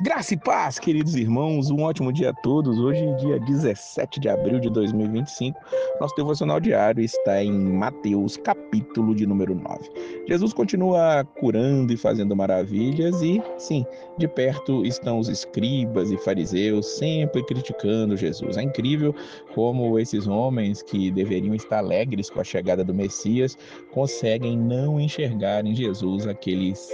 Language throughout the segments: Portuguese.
Graça e paz, queridos irmãos, um ótimo dia a todos. Hoje, dia 17 de abril de 2025, nosso devocional diário está em Mateus, capítulo de número 9. Jesus continua curando e fazendo maravilhas e, sim, de perto estão os escribas e fariseus sempre criticando Jesus. É incrível como esses homens que deveriam estar alegres com a chegada do Messias conseguem não enxergar em Jesus aqueles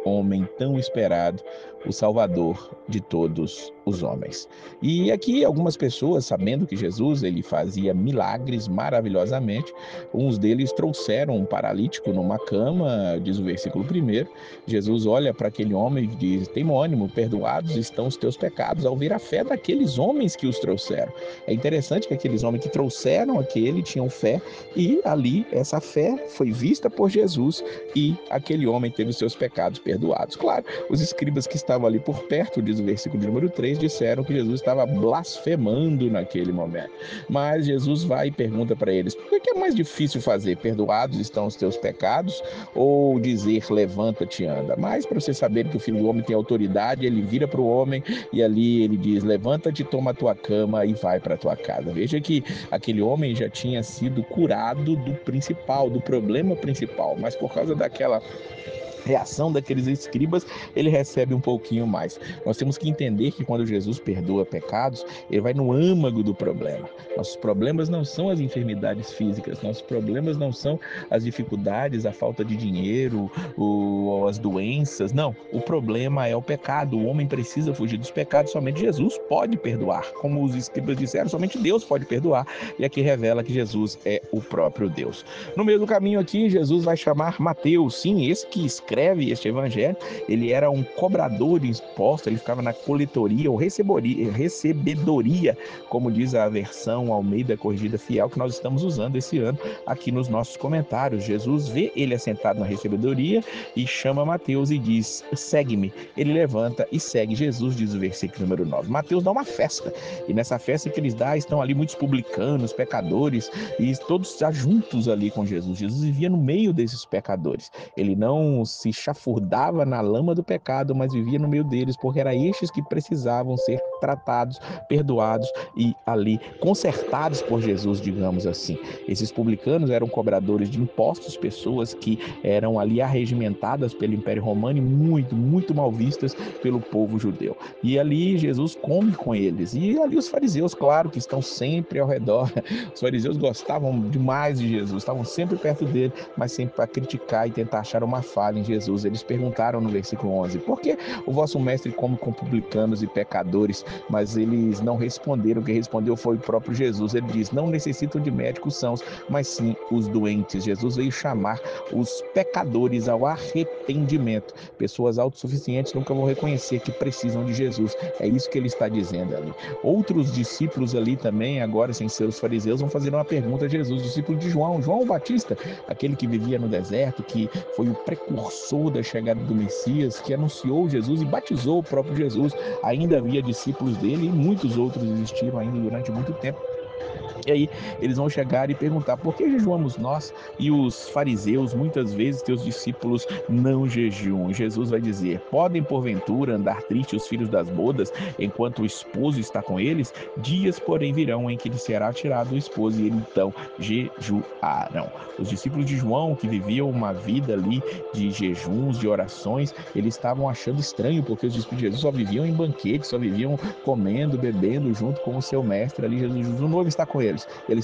homem tão esperado, o Salvador de todos os homens. E aqui algumas pessoas, sabendo que Jesus ele fazia milagres maravilhosamente, uns deles trouxeram um paralítico numa cama, diz o versículo 1. Jesus olha para aquele homem e diz: "Tem ânimo, perdoados estão os teus pecados", ao ver a fé daqueles homens que os trouxeram. É interessante que aqueles homens que trouxeram aquele tinham fé e ali essa fé foi vista por Jesus e aquele homem teve os seus pecados perdoados. Claro, os escribas que estavam ali por perto, diz o versículo de número 3, disseram que Jesus estava blasfemando naquele momento. Mas Jesus vai e pergunta para eles: por que é mais difícil fazer? Perdoados estão os teus pecados ou dizer levanta-te e anda? Mas para você saber que o Filho do Homem tem autoridade, ele vira para o homem e ali ele diz: levanta-te, toma a tua cama e vai para a tua casa. Veja que aquele homem já tinha sido curado do principal, do problema principal, mas por causa daquela reação daqueles escribas, ele recebe um pouquinho mais. Nós temos que entender que quando Jesus perdoa pecados, ele vai no âmago do problema. Nossos problemas não são as enfermidades físicas, nossos problemas não são as dificuldades, a falta de dinheiro, ou as doenças. Não, o problema é o pecado. O homem precisa fugir dos pecados, somente Jesus pode perdoar. Como os escribas disseram, somente Deus pode perdoar. E aqui revela que Jesus é o próprio Deus. No meio do caminho aqui, Jesus vai chamar Mateus, sim, esse que escreve este evangelho. Ele era um cobrador de impostos, ele ficava na coletoria ou recebedoria, como diz a versão Almeida Corrigida Fiel que nós estamos usando esse ano aqui nos nossos comentários. Jesus vê ele assentado na recebedoria e chama Mateus e diz: segue-me. Ele levanta e segue Jesus, diz o versículo número 9. Mateus dá uma festa, e nessa festa que eles dão, estão ali muitos publicanos, pecadores, e todos já juntos ali com Jesus. Jesus vivia no meio desses pecadores. Ele não se chafurdava na lama do pecado, mas vivia no meio deles, porque era estes que precisavam ser tratados, perdoados e ali consertados por Jesus, digamos assim. Esses publicanos eram cobradores de impostos, pessoas que eram ali arregimentadas pelo Império Romano e muito mal vistas pelo povo judeu. E ali Jesus come com eles. E ali os fariseus, claro, que estão sempre ao redor. Os fariseus gostavam demais de Jesus, estavam sempre perto dele, mas sempre para criticar e tentar achar uma falha em Jesus. Eles perguntaram no versículo 11: por que o vosso mestre come com publicanos e pecadores? Mas eles não responderam. O que respondeu foi o próprio Jesus. Ele diz: não necessitam de médicos sãos, mas sim os doentes. Jesus veio chamar os pecadores ao arrependimento. Pessoas autossuficientes nunca vão reconhecer que precisam de Jesus. É isso que ele está dizendo ali. Outros discípulos ali também, agora sem ser os fariseus, vão fazer uma pergunta a Jesus, discípulo de João, João Batista, aquele que vivia no deserto, que foi o precursor da chegada do Messias, que anunciou Jesus e batizou o próprio Jesus. Ainda havia discípulos dele e muitos outros existiram ainda durante muito tempo. E aí eles vão chegar e perguntar: por que jejuamos nós e os fariseus, muitas vezes teus discípulos não jejuam? Jesus vai dizer: podem porventura andar tristes os filhos das bodas enquanto o esposo está com eles? Dias, porém, virão em que lhe será tirado o esposo e então jejuarão. Os discípulos de João, que viviam uma vida ali de jejuns, de orações, eles estavam achando estranho, porque os discípulos de Jesus só viviam em banquetes, só viviam comendo, bebendo junto com o seu mestre ali. Jesus, o noivo está com eles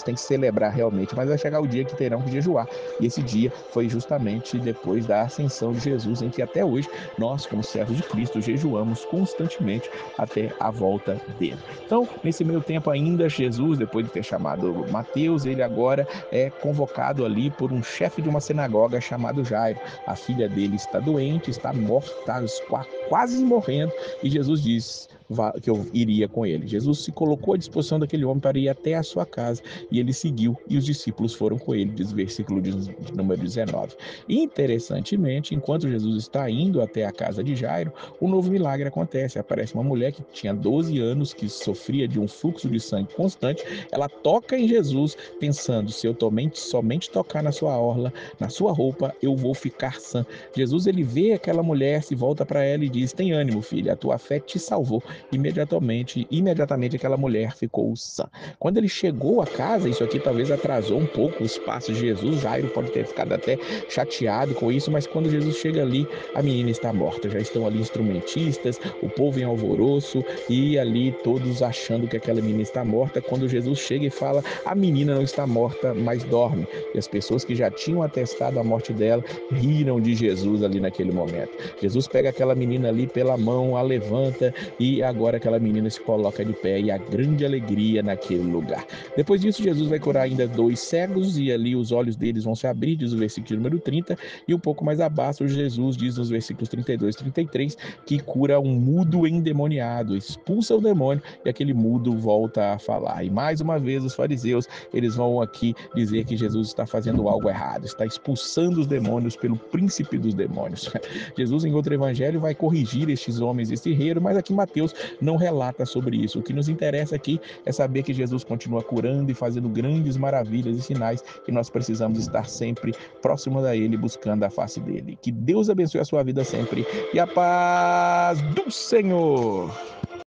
têm que celebrar realmente, mas vai chegar o dia que terão que jejuar, e esse dia foi justamente depois da ascensão de Jesus, em que até hoje nós, como servos de Cristo, jejuamos constantemente até a volta dele. Então, nesse meio tempo ainda, Jesus, depois de ter chamado Mateus, ele agora é convocado ali por um chefe de uma sinagoga chamado Jairo. A filha dele está doente, está morta, está quase morrendo, e Jesus diz: que eu iria com ele. Jesus se colocou à disposição daquele homem para ir até a sua casa e ele seguiu e os discípulos foram com ele, diz o versículo de número 19. Interessantemente, enquanto Jesus está indo até a casa de Jairo, um novo milagre acontece. Aparece uma mulher que tinha 12 anos, que sofria de um fluxo de sangue constante. Ela toca em Jesus, pensando: se eu somente tocar na sua orla, na sua roupa, eu vou ficar sã. Jesus, ele vê aquela mulher, se volta para ela e diz: tem ânimo, filha, a tua fé te salvou. Imediatamente aquela mulher ficou sã. Quando ele chegou à casa, isso aqui talvez atrasou um pouco os passos de Jesus. Jairo pode ter ficado até chateado com isso, mas quando Jesus chega ali, a menina está morta. Já estão ali instrumentistas, o povo em alvoroço e ali todos achando que aquela menina está morta. Quando Jesus chega e fala: a menina não está morta, mas dorme. E as pessoas que já tinham atestado a morte dela riram de Jesus ali naquele momento. Jesus pega aquela menina ali pela mão, a levanta e agora aquela menina se coloca de pé e há grande alegria naquele lugar. Depois disso, Jesus vai curar ainda 2 cegos e ali os olhos deles vão se abrir, diz o versículo número 30, e um pouco mais abaixo Jesus diz nos versículos 32 e 33 que cura um mudo endemoniado, expulsa o demônio e aquele mudo volta a falar. E mais uma vez os fariseus, eles vão aqui dizer que Jesus está fazendo algo errado, está expulsando os demônios pelo príncipe dos demônios. Jesus, em outro evangelho, vai corrigir estes homens, esse terreiro, mas aqui Mateus não relata sobre isso. O que nos interessa aqui é saber que Jesus continua curando e fazendo grandes maravilhas e sinais, e nós precisamos estar sempre próximos a Ele, buscando a face dele. Que Deus abençoe a sua vida sempre e a paz do Senhor!